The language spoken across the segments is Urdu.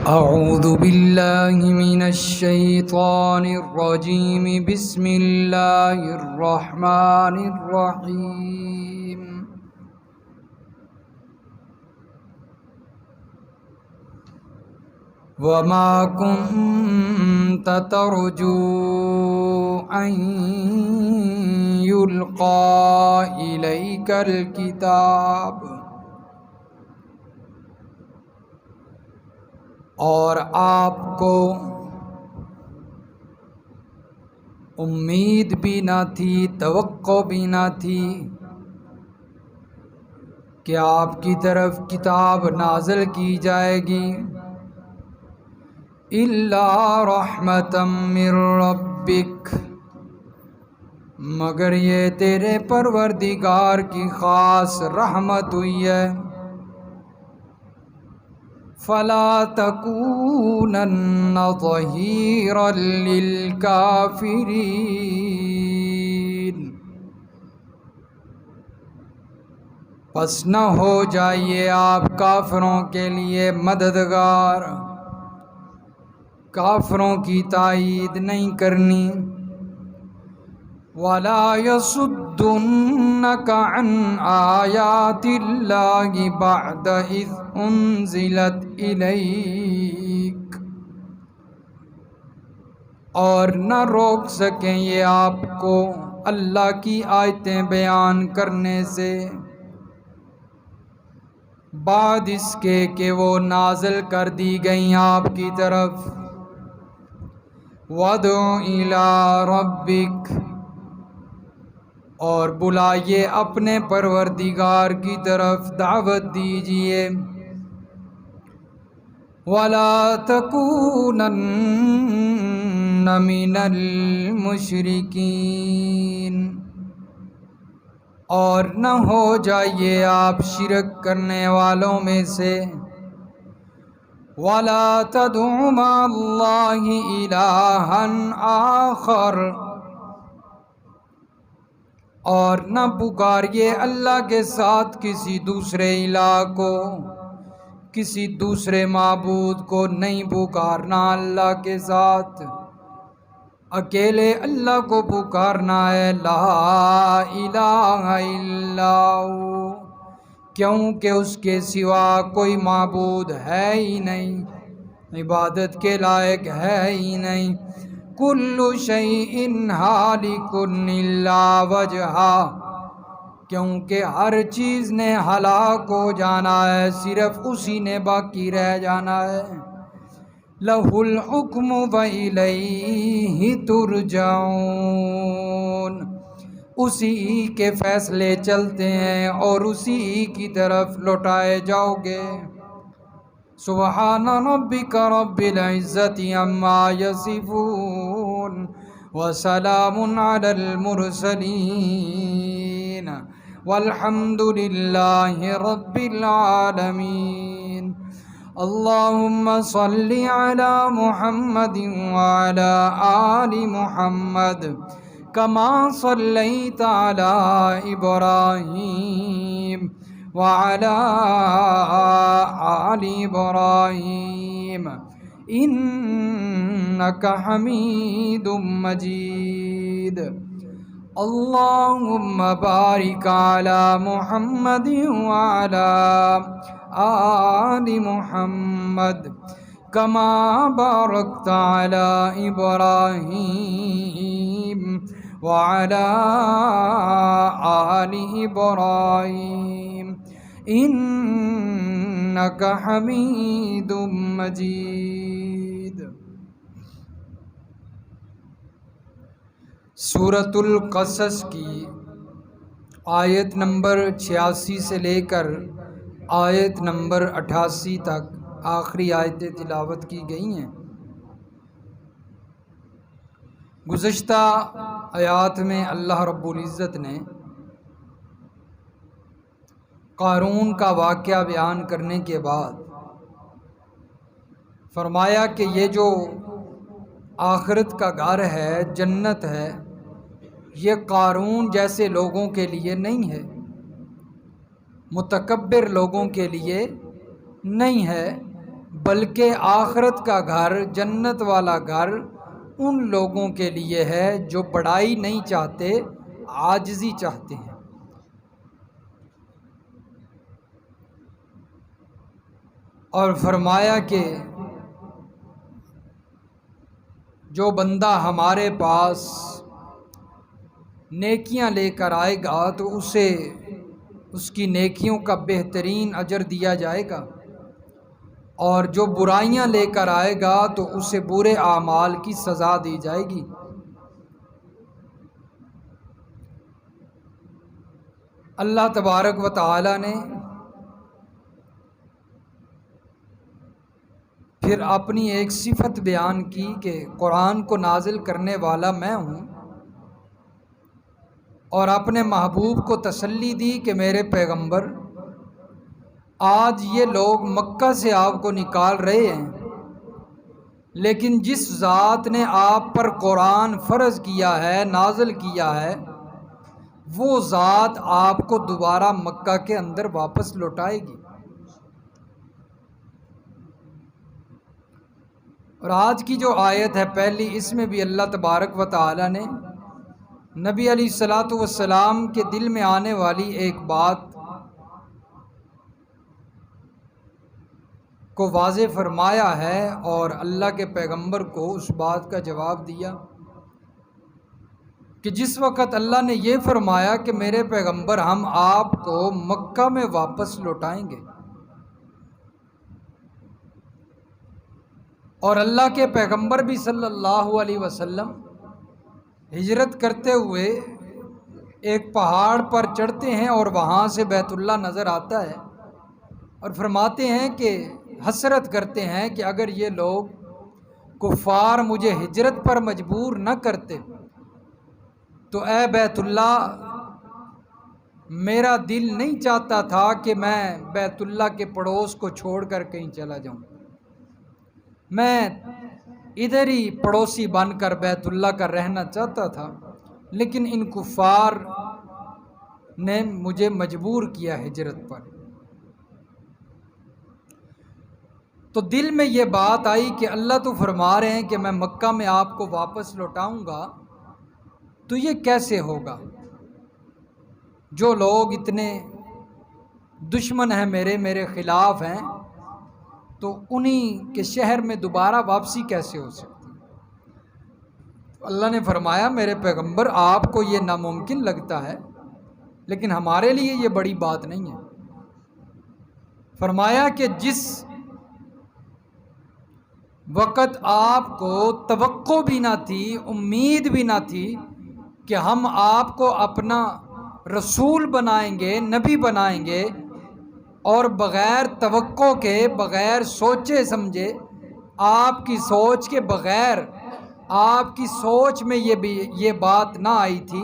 أعوذ بالله من الشيطان الرجيم بسم الله الرحمن الرحيم وما كنت ترجو أن يلقى إليك الكتاب اور آپ کو امید بھی نہ تھی، توقع بھی نہ تھی کہ آپ کی طرف کتاب نازل کی جائے گی، الا رحمتا من ربک، مگر یہ تیرے پروردگار کی خاص رحمت ہوئی ہے۔ فلا تکونن ظہیرا للکافرین، پس نہ ہو جائیے آپ کافروں کے لیے مددگار، کافروں کی تائید نہیں کرنی۔ وَلَا يَصُدُّنَّكَ عَنْ آيَاتِ اللَّهِ بَعْدَ إِذْ أُنزِلَتْ إِلَيْكَ، اور نہ روک سکیں یہ آپ کو اللہ کی آیتیں بیان کرنے سے بعد اس کے کہ وہ نازل کر دی گئیں آپ کی طرف۔ وَادْعُ إِلَىٰ رَبِّكَ، اور بلائیے اپنے پروردگار کی طرف، دعوت دیجئے۔ وَلَا تَكُونَنَّ مِنَ الْمُشْرِكِينَ، اور نہ ہو جائیے آپ شرک کرنے والوں میں سے۔ وَلَا تَدْعُ مَعَ اللَّهِ إِلَٰهًا آخَرَ، اور نہ پکاریے اللہ کے ساتھ کسی دوسرے الہ کو، کسی دوسرے معبود کو نہیں پکارنا اللہ کے ساتھ، اکیلے اللہ کو پکارنا ہے۔ لا الہ الا ہو، کیونکہ اس کے سوا کوئی معبود ہے ہی نہیں، عبادت کے لائق ہے ہی نہیں۔ کل شیء ہالک الا وجہہ، کیونکہ ہر چیز نے ہلاک ہو جانا ہے، صرف اسی نے باقی رہ جانا ہے۔ لہ الحکم والیہ ترجعون، اسی کے فیصلے چلتے ہیں اور اسی کی طرف لوٹائے جاؤ گے۔ سبحان ربک رب العزت عما یصفون، وسلام علی المرسلین، والحمد للہ رب العالمین۔ اللہم صل علی محمد وعلی آل محمد کما صلیت علی ابراہیم وعلی آل ابراہیم انک حمید مجید۔ اللہم بارک علی محمد وعلی آل محمد کما بارکت علی ابراہیم وعلی آل ابراہیم انک حمید مجید۔ سورۃ القصص کی آیت نمبر 86 سے لے کر آیت نمبر 88 تک آخری آیتیں تلاوت کی گئی ہیں۔ گزشتہ آیات میں اللہ رب العزت نے قارون کا واقعہ بیان کرنے کے بعد فرمایا کہ یہ جو آخرت کا گھر ہے، جنت ہے، یہ قارون جیسے لوگوں کے لیے نہیں ہے، متکبر لوگوں کے لیے نہیں ہے، بلکہ آخرت کا گھر، جنت والا گھر ان لوگوں کے لیے ہے جو بڑائی نہیں چاہتے، عاجزی چاہتے ہیں۔ اور فرمایا کہ جو بندہ ہمارے پاس نیکیاں لے کر آئے گا تو اسے اس کی نیکیوں کا بہترین اجر دیا جائے گا، اور جو برائیاں لے کر آئے گا تو اسے برے اعمال کی سزا دی جائے گی۔ اللہ تبارک و تعالی نے پھر اپنی ایک صفت بیان کی کہ قرآن کو نازل کرنے والا میں ہوں، اور اپنے محبوب کو تسلی دی کہ میرے پیغمبر، آج یہ لوگ مکہ سے آپ کو نکال رہے ہیں، لیکن جس ذات نے آپ پر قرآن فرض کیا ہے، نازل کیا ہے، وہ ذات آپ کو دوبارہ مکہ کے اندر واپس لوٹائے گی۔ اور آج کی جو آیت ہے پہلی، اس میں بھی اللہ تبارک و تعالی نے نبی علیہ الصلاۃ والسلام کے دل میں آنے والی ایک بات کو واضح فرمایا ہے، اور اللہ کے پیغمبر کو اس بات کا جواب دیا کہ جس وقت اللہ نے یہ فرمایا کہ میرے پیغمبر ہم آپ کو مکہ میں واپس لوٹائیں گے، اور اللہ کے پیغمبر بھی صلی اللہ علیہ وسلم ہجرت کرتے ہوئے ایک پہاڑ پر چڑھتے ہیں اور وہاں سے بیت اللہ نظر آتا ہے، اور فرماتے ہیں کہ حسرت کرتے ہیں کہ اگر یہ لوگ کفار مجھے ہجرت پر مجبور نہ کرتے تو اے بیت اللہ، میرا دل نہیں چاہتا تھا کہ میں بیت اللہ کے پڑوس کو چھوڑ کر کہیں چلا جاؤں، میں ادھر ہی پڑوسی بن کر بیت اللہ کا رہنا چاہتا تھا، لیکن ان کفار نے مجھے مجبور کیا ہجرت پر۔ تو دل میں یہ بات آئی کہ اللہ تو فرما رہے ہیں کہ میں مکہ میں آپ کو واپس لوٹاؤں گا، تو یہ کیسے ہوگا؟ جو لوگ اتنے دشمن ہیں میرے خلاف ہیں، تو انہی کے شہر میں دوبارہ واپسی کیسے ہو سکتی؟ اللہ نے فرمایا میرے پیغمبر آپ کو یہ ناممکن لگتا ہے، لیکن ہمارے لیے یہ بڑی بات نہیں ہے۔ فرمایا کہ جس وقت آپ کو توقع بھی نہ تھی، امید بھی نہ تھی کہ ہم آپ کو اپنا رسول بنائیں گے، نبی بنائیں گے، اور بغیر توقع کے، بغیر سوچے سمجھے، آپ کی سوچ کے بغیر، آپ کی سوچ میں یہ بات نہ آئی تھی،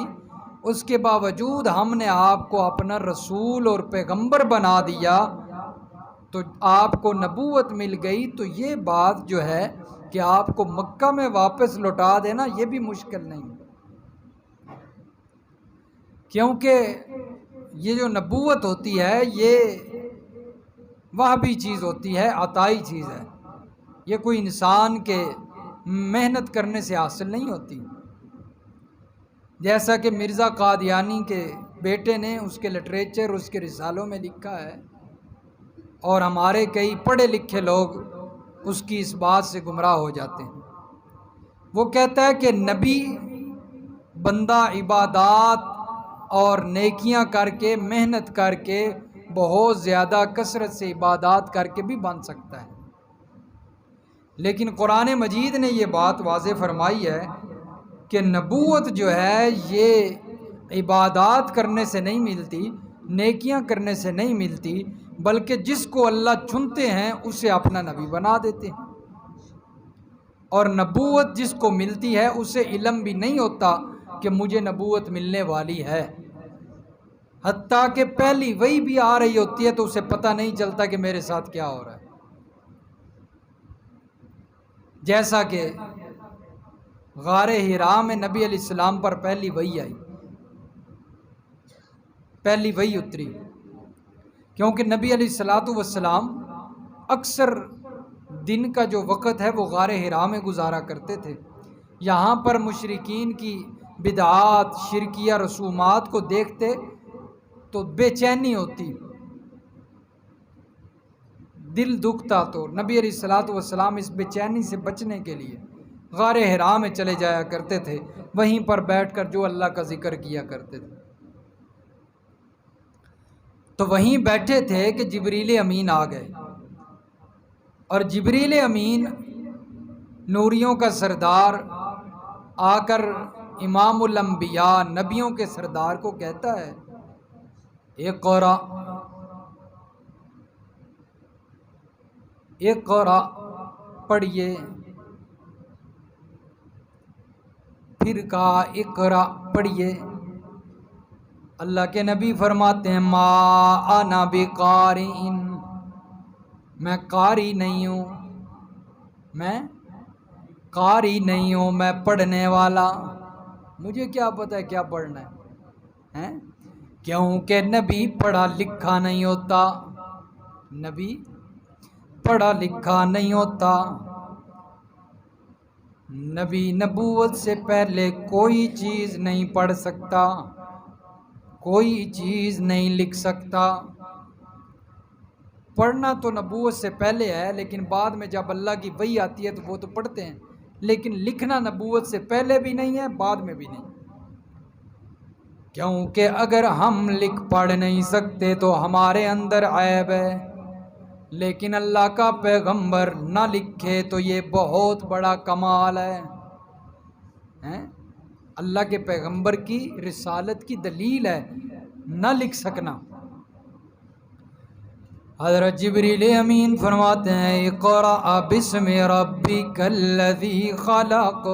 اس کے باوجود ہم نے آپ کو اپنا رسول اور پیغمبر بنا دیا تو آپ کو نبوت مل گئی، تو یہ بات جو ہے کہ آپ کو مکہ میں واپس لوٹا دینا یہ بھی مشکل نہیں، کیونکہ یہ جو نبوت ہوتی ہے یہ وہابی چیز ہوتی ہے، عطائی چیز ہے، یہ کوئی انسان کے محنت کرنے سے حاصل نہیں ہوتی۔ جیسا کہ مرزا قادیانی کے بیٹے نے اس کے لٹریچر، اس کے رسالوں میں لکھا ہے، اور ہمارے کئی پڑھے لکھے لوگ اس کی اس بات سے گمراہ ہو جاتے ہیں۔ وہ کہتا ہے کہ نبی بندہ عبادات اور نیکیاں کر کے، محنت کر کے، بہت زیادہ کثرت سے عبادات کر کے بھی بن سکتا ہے، لیکن قرآن مجید نے یہ بات واضح فرمائی ہے کہ نبوت جو ہے یہ عبادات کرنے سے نہیں ملتی، نیکیاں کرنے سے نہیں ملتی، بلکہ جس کو اللہ چنتے ہیں اسے اپنا نبی بنا دیتے ہیں، اور نبوت جس کو ملتی ہے اسے علم بھی نہیں ہوتا کہ مجھے نبوت ملنے والی ہے، حتیٰ کہ پہلی وہی بھی آ رہی ہوتی ہے تو اسے پتہ نہیں چلتا کہ میرے ساتھ کیا ہو رہا ہے۔ جیسا کہ غار حرا میں نبی علیہ السلام پر پہلی وحی آئی، پہلی وحی اتری، کیونکہ نبی علیہ الصلاۃ والسلام اکثر دن کا جو وقت ہے وہ غار حرا میں گزارا کرتے تھے۔ یہاں پر مشرکین کی بدعات شرکیہ رسومات کو دیکھتے تو بے چینی ہوتی، دل دکھتا، تو نبی علیہ الصلوۃ والسلام اس بے چینی سے بچنے کے لیے غار حرا میں چلے جایا کرتے تھے، وہیں پر بیٹھ کر جو اللہ کا ذکر کیا کرتے تھے۔ تو وہیں بیٹھے تھے کہ جبریل امین آ گئے، اور جبریل امین نوریوں کا سردار آ کر امام الانبیاء نبیوں کے سردار کو کہتا ہے اقرا اقرا، پڑھیے۔ پھر کہا اقرا، پڑھیے۔ اللہ کے نبی فرماتے ہیں ما انا بقارئ، میں قاری نہیں ہوں، میں قاری نہیں ہوں، میں پڑھنے والا، مجھے کیا پتہ ہے کیا پڑھنا ہے، کیونکہ نبی پڑھا لکھا نہیں ہوتا، نبی پڑھا لکھا نہیں ہوتا، نبی نبوت سے پہلے کوئی چیز نہیں پڑھ سکتا، کوئی چیز نہیں لکھ سکتا۔ پڑھنا تو نبوت سے پہلے ہے، لیکن بعد میں جب اللہ کی وحی آتی ہے تو وہ تو پڑھتے ہیں، لیکن لکھنا نبوت سے پہلے بھی نہیں ہے، بعد میں بھی نہیں، کیونکہ اگر ہم لکھ پڑھ نہیں سکتے تو ہمارے اندر عیب ہے، لیکن اللہ کا پیغمبر نہ لکھے تو یہ بہت بڑا کمال ہے۔ اللہ کے پیغمبر کی رسالت کی دلیل ہے نہ لکھ سکنا۔ حضرت جبریل امین فرماتے ہیں اقرأ بسم ربک الذی خلق،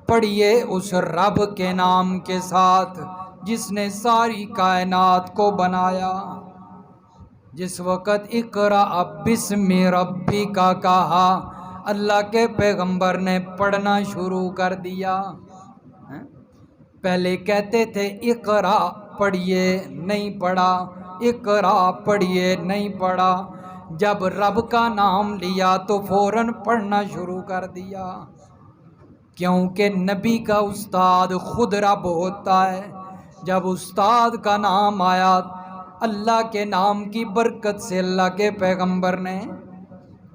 پڑھیے اس رب کے نام کے ساتھ جس نے ساری کائنات کو بنایا۔ جس وقت اقرأ بسم ربک کا کہا، اللہ کے پیغمبر نے پڑھنا شروع کر دیا۔ پہلے کہتے تھے اقرأ، پڑھیے، نہیں پڑھا، اقرأ، پڑھیے، نہیں پڑھا، جب رب کا نام لیا تو فوراً پڑھنا شروع کر دیا، کیونکہ نبی کا استاد خود رب ہوتا ہے۔ جب استاد کا نام آیا، اللہ کے نام کی برکت سے اللہ کے پیغمبر نے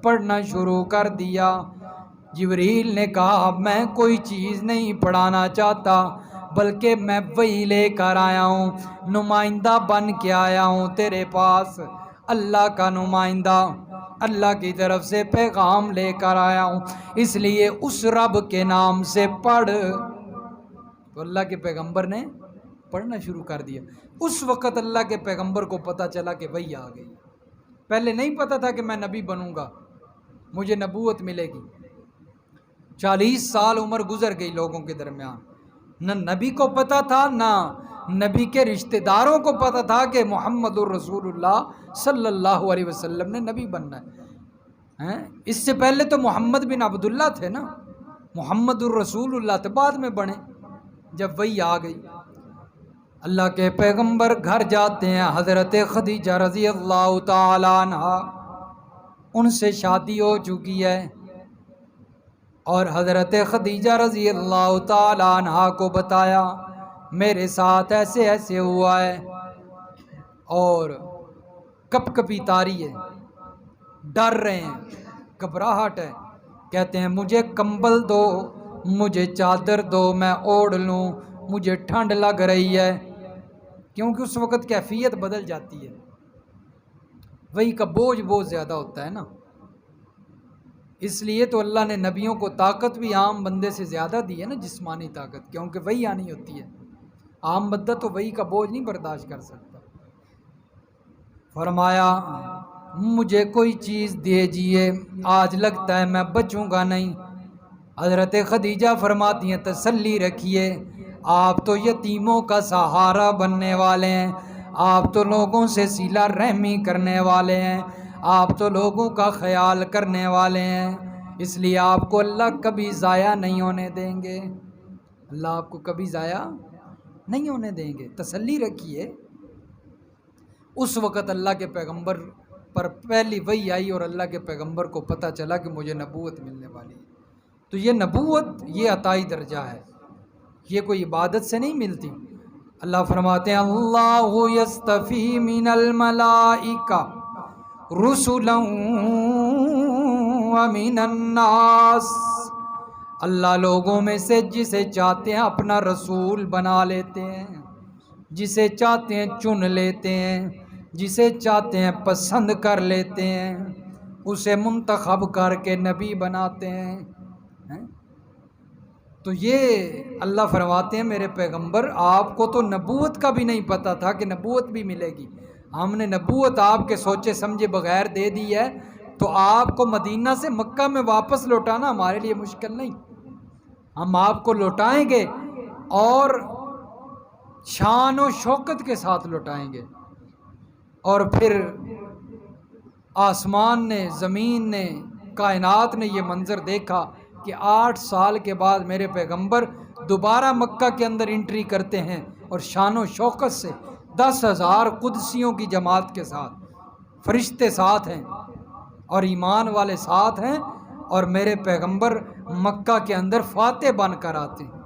پڑھنا شروع کر دیا۔ جبریل نے کہا میں کوئی چیز نہیں پڑھانا چاہتا، بلکہ میں وہی لے کر آیا ہوں، نمائندہ بن کے آیا ہوں تیرے پاس، اللہ کا نمائندہ، اللہ کی طرف سے پیغام لے کر آیا ہوں، اس لیے اس رب کے نام سے پڑھ۔ تو اللہ کے پیغمبر نے پڑھنا شروع کر دیا۔ اس وقت اللہ کے پیغمبر کو پتہ چلا کہ وہی آ گئی، پہلے نہیں پتہ تھا کہ میں نبی بنوں گا، مجھے نبوت ملے گی۔ 40 سال عمر گزر گئی لوگوں کے درمیان، نہ نبی کو پتہ تھا، نہ نبی کے رشتہ داروں کو پتہ تھا کہ محمد الرسول اللہ صلی اللہ علیہ وسلم نے نبی بننا ہے۔ اس سے پہلے تو محمد بن عبداللہ تھے نا، محمد الرسول اللہ تو بعد میں بنے جب وہی آ گئی۔ اللہ کے پیغمبر گھر جاتے ہیں، حضرت خدیجہ رضی اللہ تعالی عنہ، ان سے شادی ہو چکی ہے، اور حضرت خدیجہ رضی اللہ تعالی عنہ کو بتایا میرے ساتھ ایسے ایسے ہوا ہے، اور کپ کپی تاری ہے، ڈر رہے ہیں، گھبراہٹ ہے، کہتے ہیں مجھے کمبل دو، مجھے چادر دو، میں اوڑھ لوں، مجھے ٹھنڈ لگ رہی ہے، کیونکہ اس وقت کیفیت بدل جاتی ہے، وہی کا بوجھ بہت زیادہ ہوتا ہے نا، اس لیے تو اللہ نے نبیوں کو طاقت بھی عام بندے سے زیادہ دی ہے نا، جسمانی طاقت، کیونکہ وہی آنی ہوتی ہے، عام بندہ تو وہی کا بوجھ نہیں برداشت کر سکتا۔ فرمایا مجھے کوئی چیز دیجیے، آج لگتا ہے میں بچوں گا نہیں۔ حضرت خدیجہ فرماتی ہیں تسلی رکھیے، آپ تو یتیموں کا سہارا بننے والے ہیں، آپ تو لوگوں سے صلہ رحمی کرنے والے ہیں، آپ تو لوگوں کا خیال کرنے والے ہیں، اس لیے آپ کو اللہ کبھی ضائع نہیں ہونے دیں گے، اللہ آپ کو کبھی ضائع نہیں ہونے دیں گے، تسلی رکھیے۔ اس وقت اللہ کے پیغمبر پر پہلی وحی آئی اور اللہ کے پیغمبر کو پتہ چلا کہ مجھے نبوت ملنے والی ہے۔ تو یہ نبوت یہ عطائی درجہ ہے، یہ کوئی عبادت سے نہیں ملتی۔ اللہ فرماتے ہیں اللہ یستفی من الملائکہ رسلا ومن الناس، اللہ لوگوں میں سے جسے چاہتے ہیں اپنا رسول بنا لیتے ہیں، جسے چاہتے ہیں چن لیتے ہیں، جسے چاہتے ہیں پسند کر لیتے ہیں، اسے منتخب کر کے نبی بناتے ہیں۔ تو یہ اللہ فرماتے ہیں میرے پیغمبر آپ کو تو نبوت کا بھی نہیں پتہ تھا کہ نبوت بھی ملے گی، ہم نے نبوت آپ کے سوچے سمجھے بغیر دے دی ہے، تو آپ کو مدینہ سے مکہ میں واپس لوٹانا ہمارے لیے مشکل نہیں، ہم آپ کو لوٹائیں گے اور شان و شوکت کے ساتھ لوٹائیں گے۔ اور پھر آسمان نے، زمین نے، کائنات نے یہ منظر دیکھا کہ 8 سال کے بعد میرے پیغمبر دوبارہ مکہ کے اندر انٹری کرتے ہیں اور شان و شوکت سے 10,000 قدسیوں کی جماعت کے ساتھ، فرشتے ساتھ ہیں اور ایمان والے ساتھ ہیں، اور میرے پیغمبر مکہ کے اندر فاتح بن کر آتے ہیں۔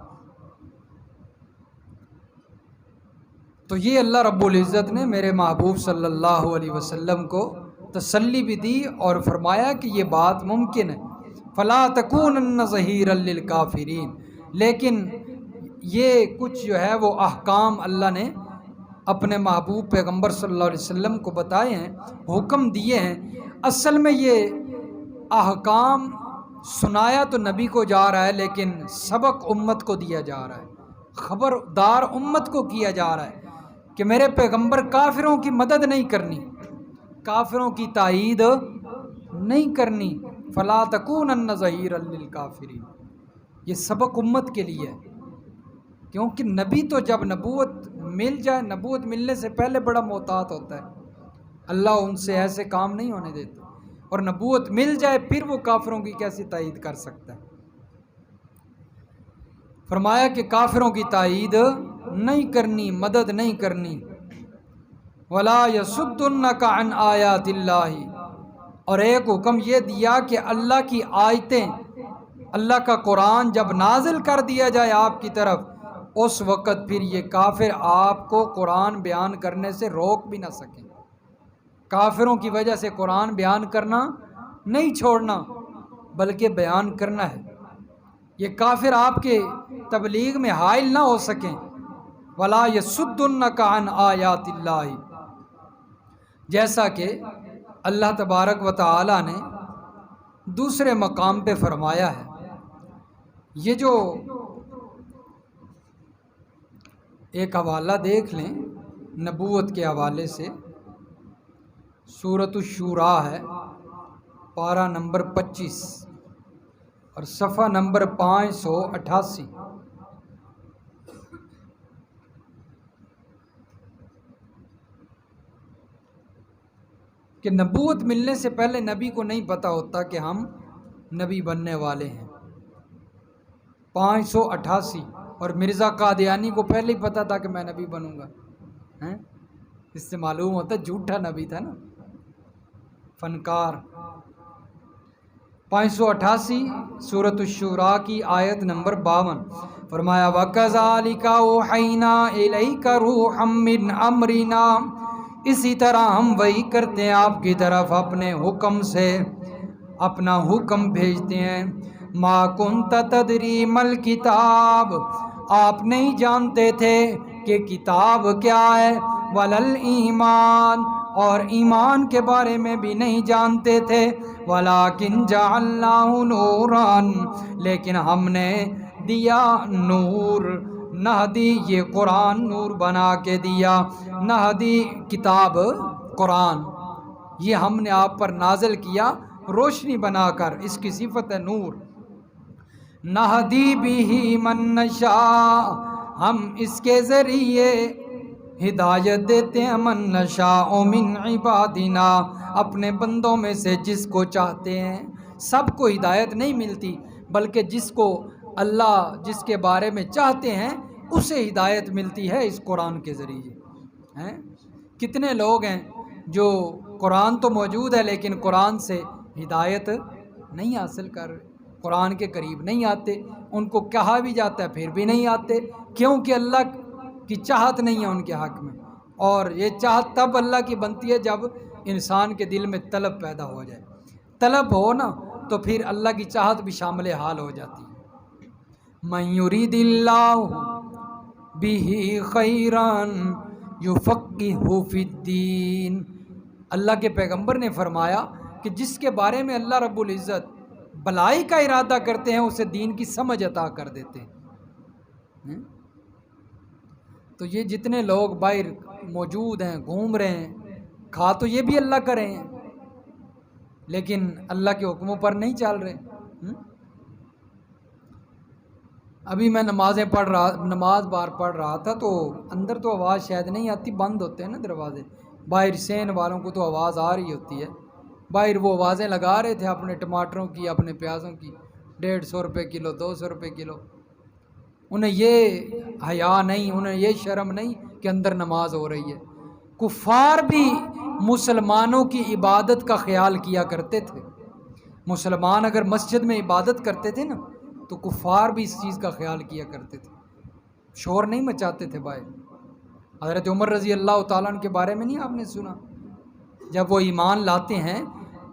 تو یہ اللہ رب العزت نے میرے محبوب صلی اللہ علیہ وسلم کو تسلی بھی دی اور فرمایا کہ یہ بات ممکن ہے، فلا تکونن ظہیرا للکافرین۔ لیکن یہ کچھ جو ہے وہ احکام اللہ نے اپنے محبوب پیغمبر صلی اللہ علیہ وسلم کو بتائے ہیں، حکم دیے ہیں۔ اصل میں یہ احکام سنایا تو نبی کو جا رہا ہے، لیکن سبق امت کو دیا جا رہا ہے، خبردار امت کو کیا جا رہا ہے کہ میرے پیغمبر کافروں کی مدد نہیں کرنی، کافروں کی تائید نہیں کرنی، فلا تکونن ظہیرا للکافرین۔ یہ سبق امت کے لیے ہے، کیونکہ نبی تو جب نبوت مل جائے، نبوت ملنے سے پہلے بڑا محتاط ہوتا ہے، اللہ ان سے ایسے کام نہیں ہونے دیتا، اور نبوت مل جائے پھر وہ کافروں کی کیسی تائید کر سکتا ہے۔ فرمایا کہ کافروں کی تائید نہیں کرنی، مدد نہیں کرنی۔ ولا یصدنک عن آیات اللہ، اور ایک حکم یہ دیا کہ اللہ کی آیتیں، اللہ کا قرآن جب نازل کر دیا جائے آپ کی طرف، اس وقت پھر یہ کافر آپ کو قرآن بیان کرنے سے روک بھی نہ سکیں۔ کافروں کی وجہ سے قرآن بیان کرنا نہیں چھوڑنا، بلکہ بیان کرنا ہے۔ یہ کافر آپ کے تبلیغ میں حائل نہ ہو سکیں۔ ولا یصدنک عن آیات اللہ، جیسا کہ اللہ تبارک و تعالی نے دوسرے مقام پہ فرمایا ہے۔ یہ جو ایک حوالہ دیکھ لیں نبوت کے حوالے سے، سورۃ الشورى ہے، پارہ نمبر 25 اور صفحہ نمبر 588۔ کہ نبوت ملنے سے پہلے نبی کو نہیں پتہ ہوتا کہ ہم نبی بننے والے ہیں۔ 588۔ اور مرزا قادیانی کو پہلے ہی پتہ تھا کہ میں نبی بنوں گا، اس سے معلوم ہوتا ہے جھوٹا نبی تھا نا، فنکار۔ 588 سورۃ الشورى کی آیت نمبر 52، فرمایا وَكَذَلِكَ أَوْحَيْنَا إِلَيْكَ رُوحًا مِّنْ أَمْرِنَا، اسی طرح ہم وحی کرتے ہیں آپ کی طرف اپنے حکم سے، اپنا حکم بھیجتے ہیں۔ مَا كُنْتَ تَدْرِي مَا الْكِتَابُ، آپ نہیں جانتے تھے کہ کتاب کیا ہے، وَلَا الْإِيمَانُ، اور ایمان کے بارے میں بھی نہیں جانتے تھے، وَلَٰكِنْ جَعَلْنَاهُ نُورًا، لیکن ہم نے دیا نور، نہدی، یہ قرآن نور بنا کے دیا، نہدی کتاب قرآن، یہ ہم نے آپ پر نازل کیا روشنی بنا کر، اس کی صفت ہے نور۔ نہدی بہ من نشاء، ہم اس کے ذریعے ہدایت دیتے ہیں، من نشاء من عبادنا، اپنے بندوں میں سے جس کو چاہتے ہیں۔ سب کو ہدایت نہیں ملتی، بلکہ جس کو اللہ جس کے بارے میں چاہتے ہیں اسے ہدایت ملتی ہے اس قرآن کے ذریعے۔ کتنے لوگ ہیں جو قرآن تو موجود ہے لیکن قرآن سے ہدایت نہیں حاصل کر رہے، قرآن کے قریب نہیں آتے، ان کو کہا بھی جاتا ہے پھر بھی نہیں آتے، کیونکہ اللہ کی چاہت نہیں ہے ان کے حق میں، اور یہ چاہت تب اللہ کی بنتی ہے جب انسان کے دل میں طلب پیدا ہو جائے، طلب ہو نا تو پھر اللہ کی چاہت بھی شامل حال ہو جاتی ہے۔ من یرید اللہ بہ خیرا یفقہہ فی الدین، اللہ کے پیغمبر نے فرمایا کہ جس کے بارے میں اللہ رب العزت بھلائی کا ارادہ کرتے ہیں اسے دین کی سمجھ عطا کر دیتے ہیں۔ تو یہ جتنے لوگ باہر موجود ہیں، گھوم رہے ہیں، کھا تو یہ بھی اللہ کر رہے ہیں لیکن اللہ کے حکموں پر نہیں چل رہے۔ ابھی میں نماز بار پڑھ رہا تھا تو اندر تو آواز شاید نہیں آتی، بند ہوتے ہیں نا دروازے، باہر سین والوں کو تو آواز آ رہی ہوتی ہے، باہر وہ آوازیں لگا رہے تھے اپنے ٹماٹروں کی، اپنے پیازوں کی، 150 روپے کلو، 200 روپے کلو۔ انہیں یہ حیا نہیں، انہیں یہ شرم نہیں کہ اندر نماز ہو رہی ہے۔ کفار بھی مسلمانوں کی عبادت کا خیال کیا کرتے تھے، مسلمان اگر مسجد میں عبادت کرتے تھے نا تو کفار بھی اس چیز کا خیال کیا کرتے تھے، شور نہیں مچاتے تھے باہر۔ حضرت عمر رضی اللہ تعالیٰ عنہ کے بارے میں نہیں آپ نے سنا؟ جب وہ ایمان لاتے ہیں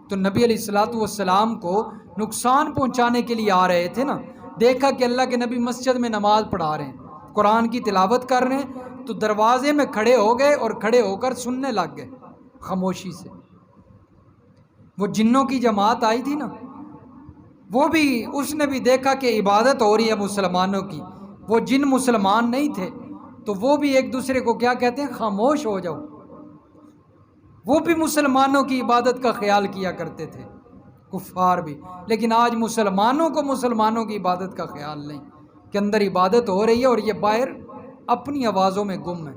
تو نبی علیہ الصلوۃ والسلام کو نقصان پہنچانے کے لیے آ رہے تھے نا، دیکھا کہ اللہ کے نبی مسجد میں نماز پڑھا رہے ہیں، قرآن کی تلاوت کر رہے ہیں، تو دروازے میں کھڑے ہو گئے اور کھڑے ہو کر سننے لگ گئے خاموشی سے۔ وہ جنوں کی جماعت آئی تھی نا، وہ بھی، اس نے بھی دیکھا کہ عبادت ہو رہی ہے مسلمانوں کی، وہ جن مسلمان نہیں تھے تو وہ بھی ایک دوسرے کو کیا کہتے ہیں، خاموش ہو جاؤ۔ وہ بھی مسلمانوں کی عبادت کا خیال کیا کرتے تھے، کفار بھی، لیکن آج مسلمانوں کو مسلمانوں کی عبادت کا خیال نہیں کہ اندر عبادت ہو رہی ہے اور یہ باہر اپنی آوازوں میں گم ہے۔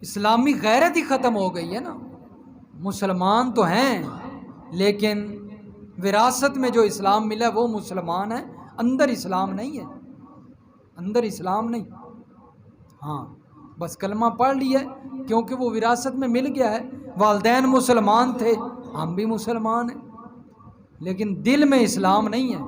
اسلامی غیرت ہی ختم ہو گئی ہے نا۔ مسلمان تو ہیں لیکن وراثت میں جو اسلام ملا وہ مسلمان ہے، اندر اسلام نہیں ہے، اندر اسلام نہیں۔ ہاں بس کلمہ پڑھ لیا ہے کیونکہ وہ وراثت میں مل گیا ہے، والدین مسلمان تھے، ہم بھی مسلمان ہیں، لیکن دل میں اسلام نہیں ہے۔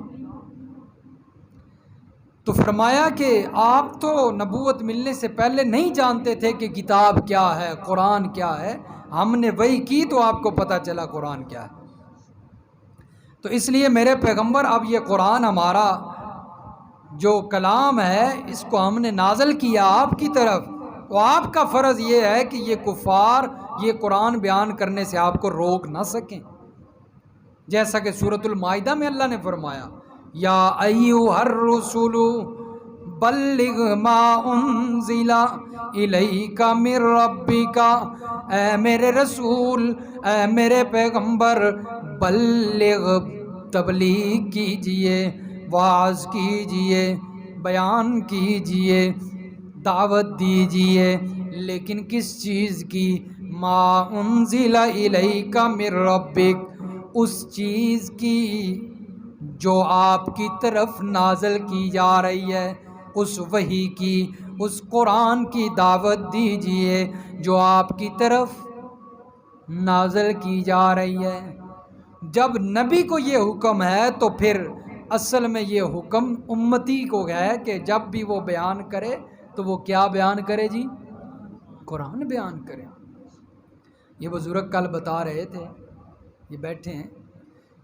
تو فرمایا کہ آپ تو نبوت ملنے سے پہلے نہیں جانتے تھے کہ کتاب کیا ہے، قرآن کیا ہے، ہم نے وحی کی تو آپ کو پتہ چلا قرآن کیا ہے۔ تو اس لیے میرے پیغمبر، اب یہ قرآن ہمارا جو کلام ہے اس کو ہم نے نازل کیا آپ کی طرف، تو آپ کا فرض یہ ہے کہ یہ کفار یہ قرآن بیان کرنے سے آپ کو روک نہ سکیں، جیسا کہ سورۃ المائدہ میں اللہ نے فرمایا، یا ایھا الرسول بلغ ما انزل الیک من ربک، اے میرے رسول، اے میرے پیغمبر، بلغ، تبلیغ کیجئے، واعظ کیجئے، بیان کیجئے، دعوت دیجئے، لیکن کس چیز کی؟ ما انزل الیک من ربک، اس چیز کی جو آپ کی طرف نازل کی جا رہی ہے، اس وحی کی، اس قرآن کی دعوت دیجئے جو آپ کی طرف نازل کی جا رہی ہے۔ جب نبی کو یہ حکم ہے تو پھر اصل میں یہ حکم امتی کو ہے کہ جب بھی وہ بیان کرے تو وہ کیا بیان کرے جی؟ قرآن بیان کرے۔ یہ بزرگ کل بتا رہے تھے، یہ بیٹھے ہیں،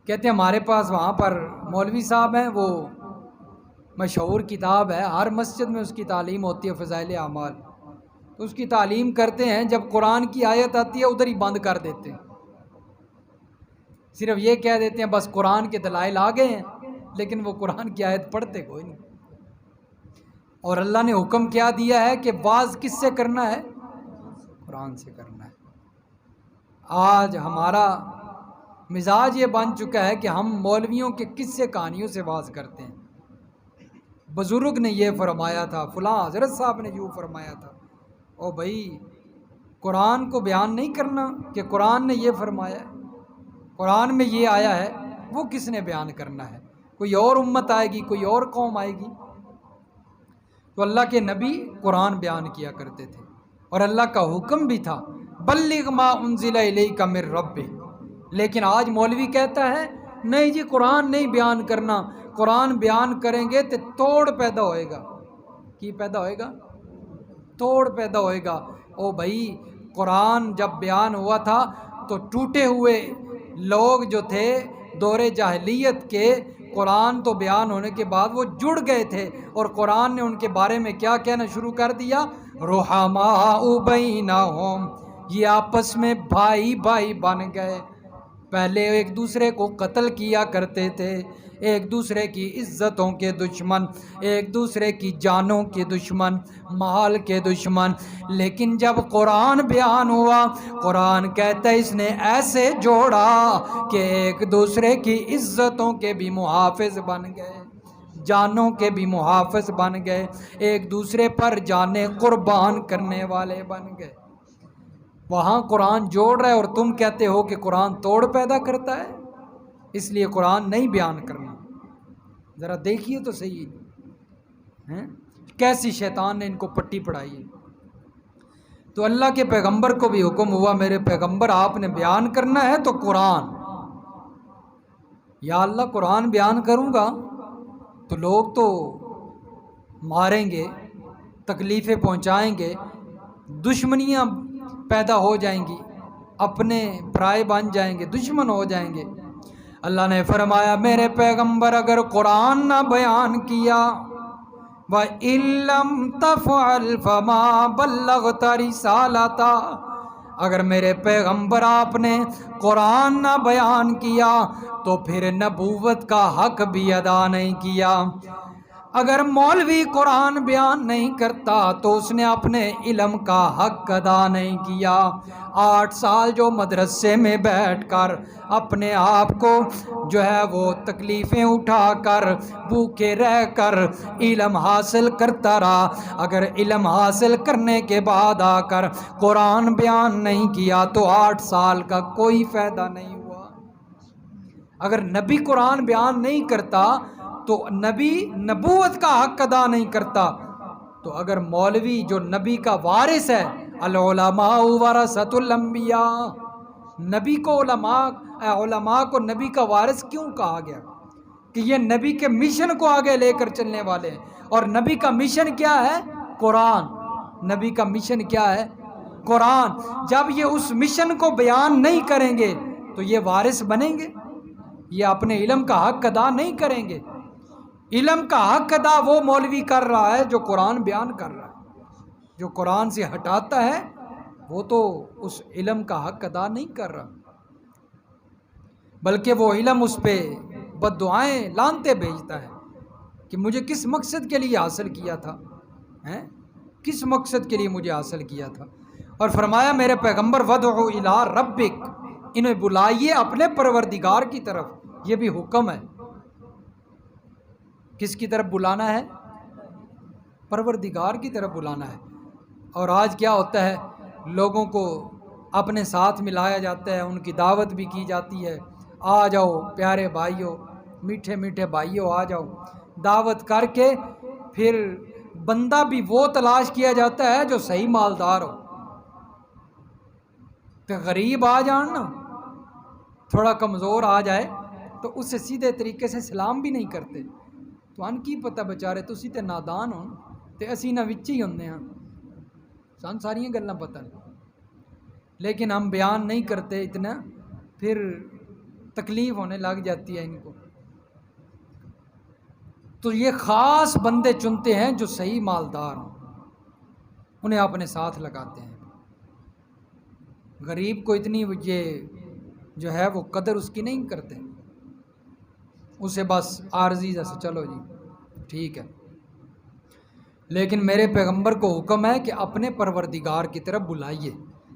کہتے ہیں ہمارے پاس وہاں پر مولوی صاحب ہیں، وہ مشہور کتاب ہے، ہر مسجد میں اس کی تعلیم ہوتی ہے، فضائل اعمال، تو اس کی تعلیم کرتے ہیں، جب قرآن کی آیت آتی ہے ادھر ہی بند کر دیتے ہیں، صرف یہ کہہ دیتے ہیں بس قرآن کے دلائل آ گئے ہیں، لیکن وہ قرآن کی آیت پڑھتے کوئی نہیں۔ اور اللہ نے حکم کیا دیا ہے کہ واعظ کس سے کرنا ہے؟ قرآن سے کرنا ہے۔ آج ہمارا مزاج یہ بن چکا ہے کہ ہم مولویوں کے قصے کہانیوں سے واعظ کرتے ہیں، بزرگ نے یہ فرمایا تھا، فلاں حضرت صاحب نے یوں فرمایا تھا، او بھائی قرآن کو بیان نہیں کرنا کہ قرآن نے یہ فرمایا ہے، قرآن میں یہ آیا ہے، وہ کس نے بیان کرنا ہے؟ کوئی اور امت آئے گی، کوئی اور قوم آئے گی؟ تو اللہ کے نبی قرآن بیان کیا کرتے تھے، اور اللہ کا حکم بھی تھا بلغ ما انزل الیک من ربک، لیکن آج مولوی کہتا ہے نہیں جی قرآن نہیں بیان کرنا، قرآن بیان کریں گے تو توڑ پیدا ہوئے گا۔ کی پیدا ہوئے گا؟ توڑ پیدا ہوئے گا۔ او بھائی قرآن جب بیان ہوا تھا تو ٹوٹے ہوئے لوگ جو تھے دور جاہلیت کے، قرآن تو بیان ہونے کے بعد وہ جڑ گئے تھے، اور قرآن نے ان کے بارے میں کیا کہنا شروع کر دیا؟ رحماء بینہم، یہ آپس میں بھائی بھائی بن گئے۔ پہلے ایک دوسرے کو قتل کیا کرتے تھے، ایک دوسرے کی عزتوں کے دشمن، ایک دوسرے کی جانوں کے دشمن، مال کے دشمن، لیکن جب قرآن بیان ہوا، قرآن کہتا ہے اس نے ایسے جوڑا کہ ایک دوسرے کی عزتوں کے بھی محافظ بن گئے، جانوں کے بھی محافظ بن گئے، ایک دوسرے پر جانیں قربان کرنے والے بن گئے۔ وہاں قرآن جوڑ رہا ہے اور تم کہتے ہو کہ قرآن توڑ پیدا کرتا ہے، اس لیے قرآن نہیں بیان کرنا۔ ذرا دیکھیے تو صحیح ہیں کیسی شیطان نے ان کو پٹی پڑھائی ہے۔ تو اللہ کے پیغمبر کو بھی حکم ہوا میرے پیغمبر آپ نے بیان کرنا ہے تو قرآن، یا اللہ قرآن بیان کروں گا تو لوگ تو ماریں گے، تکلیفیں پہنچائیں گے، دشمنیاں پیدا ہو جائیں گی، اپنے پرائے بن جائیں گے، دشمن ہو جائیں گے۔ اللہ نے فرمایا میرے پیغمبر اگر قرآن نہ بیان کیا وَإِن لَّمْ تَفْعَلْ فَمَا بَلَّغْتَ رِسَالَتَهُ، اگر میرے پیغمبر آپ نے قرآن نہ بیان کیا تو پھر نبوت کا حق بھی ادا نہیں کیا۔ اگر مولوی قرآن بیان نہیں کرتا تو اس نے اپنے علم کا حق ادا نہیں کیا۔ 8 سال جو مدرسے میں بیٹھ کر اپنے آپ کو جو ہے وہ تکلیفیں اٹھا کر بھوکے رہ کر علم حاصل کرتا رہا، اگر علم حاصل کرنے کے بعد آ کر قرآن بیان نہیں کیا تو 8 سال کا کوئی فائدہ نہیں ہوا۔ اگر نبی قرآن بیان نہیں کرتا تو نبی نبوت کا حق ادا نہیں کرتا، تو اگر مولوی جو نبی کا وارث ہے، العلماء ورثۃ الانبیاء، نبی کو علماء کو نبی کا وارث کیوں کہا گیا؟ کہ یہ نبی کے مشن کو آگے لے کر چلنے والے ہیں، اور نبی کا مشن کیا ہے؟ قرآن۔ نبی کا مشن کیا ہے؟ قرآن۔ جب یہ اس مشن کو بیان نہیں کریں گے تو یہ وارث بنیں گے؟ یہ اپنے علم کا حق ادا نہیں کریں گے۔ علم کا حق ادا وہ مولوی کر رہا ہے جو قرآن بیان کر رہا ہے، جو قرآن سے ہٹاتا ہے وہ تو اس علم کا حق ادا نہیں کر رہا، بلکہ وہ علم اس پہ بد دعائیں لانتے بھیجتا ہے کہ مجھے کس مقصد کے لیے حاصل کیا تھا، کس مقصد کے لیے مجھے حاصل کیا تھا۔ اور فرمایا میرے پیغمبر وَدْعُ إِلَىٰ رَبِّكَ، انہیں بلائیے اپنے پروردگار کی طرف، یہ بھی حکم ہے۔ کس کی طرف بلانا ہے؟ پروردگار کی طرف بلانا ہے۔ اور آج کیا ہوتا ہے، لوگوں کو اپنے ساتھ ملایا جاتا ہے، ان کی دعوت بھی کی جاتی ہے، آ جاؤ پیارے بھائیو، میٹھے میٹھے بھائیو آ جاؤ، دعوت کر کے پھر بندہ بھی وہ تلاش کیا جاتا ہے جو صحیح مالدار ہو۔ کہ غریب آ جان نا، تھوڑا کمزور آ جائے تو اسے سیدھے طریقے سے سلام بھی نہیں کرتے۔ تو ان کی پتہ بچارے تسی تے نادان ہو تے اسی نہ وچ ہی ہوندے ہاں، سان ساریاں گلاں پتہ نہیں، لیکن ہم بیان نہیں کرتے اتنا، پھر تکلیف ہونے لگ جاتی ہے ان کو۔ تو یہ خاص بندے چنتے ہیں جو صحیح مالدار ہوں، انہیں اپنے ساتھ لگاتے ہیں۔ غریب کو اتنی یہ جو ہے وہ قدر اس کی نہیں کرتے، اسے بس عارضی جیسے چلو جی ٹھیک ہے۔ لیکن میرے پیغمبر کو حکم ہے کہ اپنے پروردگار کی طرف بلائیے،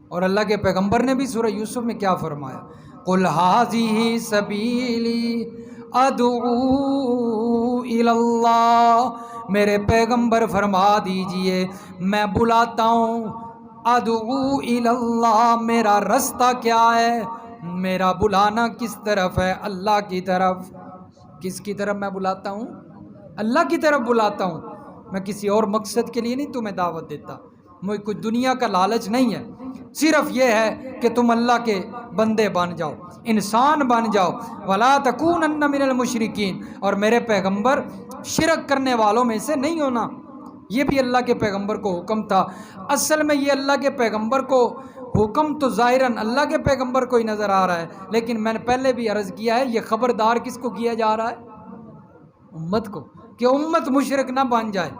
اور اللہ کے پیغمبر نے بھی سورہ یوسف میں کیا فرمایا؟ قُلْ هَٰذِهِ سَبِيلِي أَدْعُو إِلَى اللَّهِ، میرے پیغمبر فرما دیجئے میں بلاتا ہوں، ادعو إِلَى اللَّهِ، میرا رستہ کیا ہے، میرا بلانا کس طرف ہے؟ اللہ کی طرف۔ کس کی طرف میں بلاتا ہوں؟ اللہ کی طرف بلاتا ہوں۔ میں کسی اور مقصد کے لیے نہیں تمہیں دعوت دیتا، مجھے کوئی دنیا کا لالچ نہیں ہے، صرف یہ ہے کہ تم اللہ کے بندے بن جاؤ، انسان بن جاؤ۔ وَلَا تَكُونَنَّ مِنَ الْمُشْرِكِينَ، اور میرے پیغمبر شرک کرنے والوں میں سے نہیں ہونا۔ یہ بھی اللہ کے پیغمبر کو حکم تھا۔ اصل میں یہ اللہ کے پیغمبر کو حکم تو ظاہراً اللہ کے پیغمبر کو ہی نظر آ رہا ہے، لیکن میں نے پہلے بھی عرض کیا ہے یہ خبردار کس کو کیا جا رہا ہے؟ امت کو، کہ امت مشرک نہ بن جائے،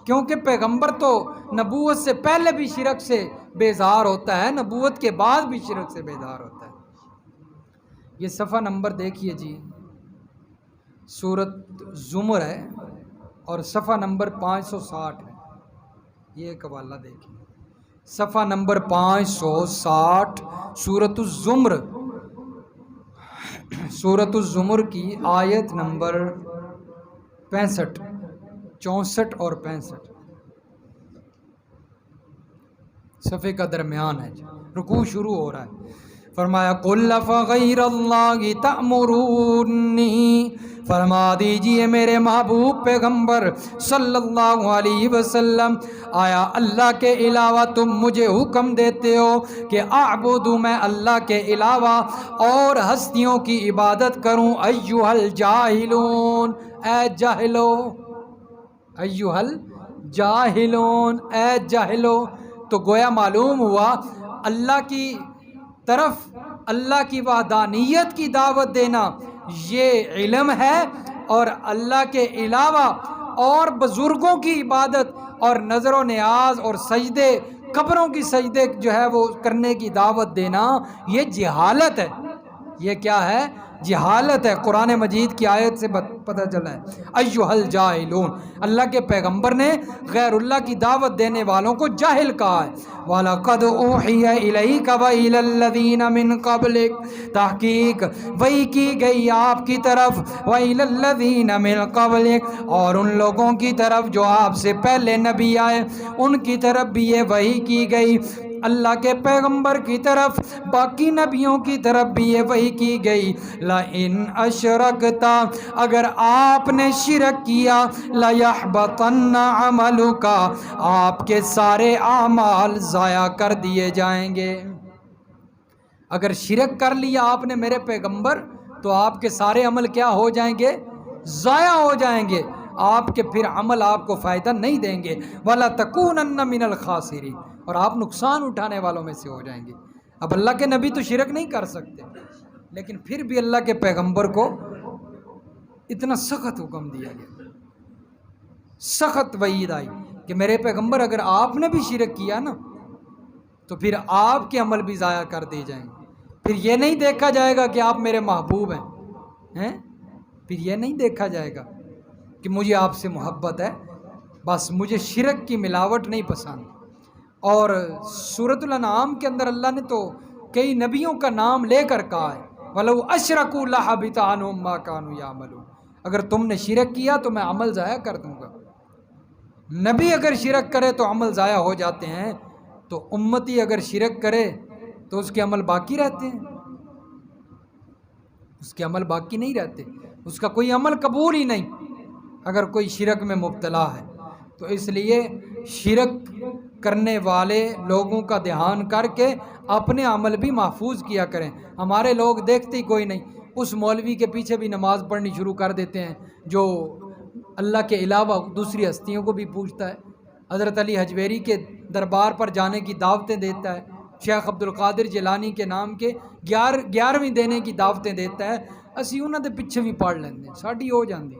کیونکہ پیغمبر تو نبوت سے پہلے بھی شرک سے بیزار ہوتا ہے، نبوت کے بعد بھی شرک سے بیزار ہوتا ہے۔ یہ صفحہ نمبر دیکھیے جی، سورۃ زمر ہے اور صفحہ نمبر 560 ہے، یہ ایک حوالہ دیکھیے، صفحہ نمبر 560 سورۃ الزمر، سورۃ الزمر کی آیت نمبر 65، 64 اور 65 صفحے کا درمیان ہے جی، رکوع شروع ہو رہا ہے۔ فرمایا قُلْ فَغَيْرَ اللَّهِ تَأْمُرُونِّي، فرما دیجئے میرے محبوب پیغمبر صلی اللہ علیہ وسلم، آیا اللہ کے علاوہ تم مجھے حکم دیتے ہو کہ اعبدو، میں اللہ کے علاوہ اور ہستیوں کی عبادت کروں؟ ایھا الجاہلون، اے جاہلو، ایھا الجاہلون، اے جاہلو۔ تو گویا معلوم ہوا اللہ کی طرف، اللہ کی وحدانیت کی دعوت دینا یہ علم ہے، اور اللہ کے علاوہ اور بزرگوں کی عبادت اور نظر و نیاز اور سجدے، قبروں کی سجدے جو ہے وہ کرنے کی دعوت دینا یہ جہالت ہے۔ یہ کیا ہے؟ جہالت ہے۔ قرآن مجید کی آیت سے پتہ چلا ہے ایھا الجاہلون، اللہ کے پیغمبر نے غیر اللہ کی دعوت دینے والوں کو جاہل کہا ہے۔ وَلَقَدْ أُوحِيَ إِلَيْكَ وَإِلَى الَّذِينَ مِن قَبْلِكَ، تحقیق وحی کی گئی آپ کی طرف، وَإِلَى الَّذِينَ مِن قَبْلِكَ، اور ان لوگوں کی طرف جو آپ سے پہلے نبی آئے ان کی طرف بھی یہ وحی کی گئی، اللہ کے پیغمبر کی طرف، باقی نبیوں کی طرف بھی یہ وحی کی گئی۔ لَإِنْ أَشْرَكْتَ، اگر آپ نے شرک کیا، لَيَحْبَطَنَّ عَمَلُكَ، آپ کے سارے اعمال ضائع کر دیے جائیں گے۔ اگر شرک کر لیا آپ نے میرے پیغمبر تو آپ کے سارے عمل کیا ہو جائیں گے؟ ضائع ہو جائیں گے، آپ کے پھر عمل آپ کو فائدہ نہیں دیں گے۔ وَلَتَكُونَنَّ مِنَ الْخَاسِرِينَ، اور آپ نقصان اٹھانے والوں میں سے ہو جائیں گے۔ اب اللہ کے نبی تو شرک نہیں کر سکتے، لیکن پھر بھی اللہ کے پیغمبر کو اتنا سخت حکم دیا گیا، سخت وعید آئی کہ میرے پیغمبر اگر آپ نے بھی شرک کیا نا تو پھر آپ کے عمل بھی ضائع کر دیے جائیں گے۔ پھر یہ نہیں دیکھا جائے گا کہ آپ میرے محبوب ہیں، پھر یہ نہیں دیکھا جائے گا کہ مجھے آپ سے محبت ہے، بس مجھے شرک کی ملاوٹ نہیں پسند۔ اور سورۃ الانعام کے اندر اللہ نے تو کئی نبیوں کا نام لے کر کہا ہے وَلَوْ أَشْرَكُوا لَحَبِطَ عَنْهُمْ مَا كَانُوا يَعْمَلُونَ، اگر تم نے شرک کیا تو میں عمل ضائع کر دوں گا۔ نبی اگر شرک کرے تو عمل ضائع ہو جاتے ہیں، تو امتی اگر شرک کرے تو اس کے عمل باقی رہتے ہیں، اس کے عمل باقی نہیں رہتے، اس کا کوئی عمل قبول ہی نہیں اگر کوئی شرک میں مبتلا ہے۔ تو اس لیے شرک کرنے والے لوگوں کا دھیان کر کے اپنے عمل بھی محفوظ کیا کریں۔ ہمارے لوگ دیکھتے ہی کوئی نہیں، اس مولوی کے پیچھے بھی نماز پڑھنی شروع کر دیتے ہیں جو اللہ کے علاوہ دوسری ہستیوں کو بھی پوچھتا ہے، حضرت علی حجویری کے دربار پر جانے کی دعوتیں دیتا ہے، شیخ عبد القادر جیلانی کے نام کے 11ویں دینے کی دعوتیں دیتا ہے، اسی انہوں دے پیچھے بھی پڑھ لیندے ہیں، ساڑھی ہو جاندی۔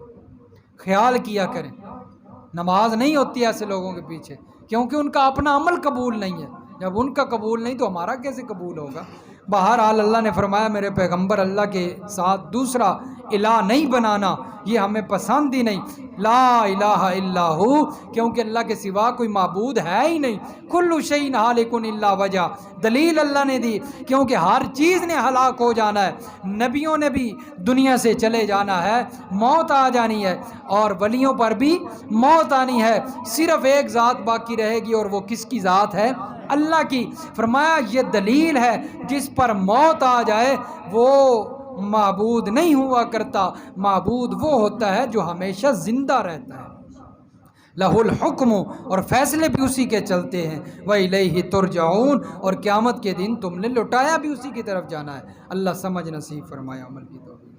خیال کیا کریں، نماز نہیں ہوتی ایسے لوگوں کے پیچھے، کیونکہ ان کا اپنا عمل قبول نہیں ہے۔ جب ان کا قبول نہیں تو ہمارا کیسے قبول ہوگا؟ بہرحال اللہ نے فرمایا میرے پیغمبر اللہ کے ساتھ دوسرا الہ نہیں بنانا، یہ ہمیں پسند ہی نہیں۔ لا الہ الا ہو، کیونکہ اللہ کے سوا کوئی معبود ہے ہی نہیں۔ کل شیء ہالک الا وجہ، دلیل اللہ نے دی، کیونکہ ہر چیز نے ہلاک ہو جانا ہے، نبیوں نے بھی دنیا سے چلے جانا ہے، موت آ جانی ہے، اور ولیوں پر بھی موت آنی ہے، صرف ایک ذات باقی رہے گی، اور وہ کس کی ذات ہے؟ اللہ کی۔ فرمایا یہ دلیل ہے، جس پر موت آ جائے وہ معبود نہیں ہوا کرتا، معبود وہ ہوتا ہے جو ہمیشہ زندہ رہتا ہے۔ لَهُ الْحُكْمُ، اور فیصلے بھی اسی کے چلتے ہیں، وَإِلَيْهِ تُرْجَعُونَ، اور قیامت کے دن تم نے لوٹایا بھی اسی کی طرف جانا ہے۔ اللہ سمجھ نصیب فرمائے، عمل کی توفیق۔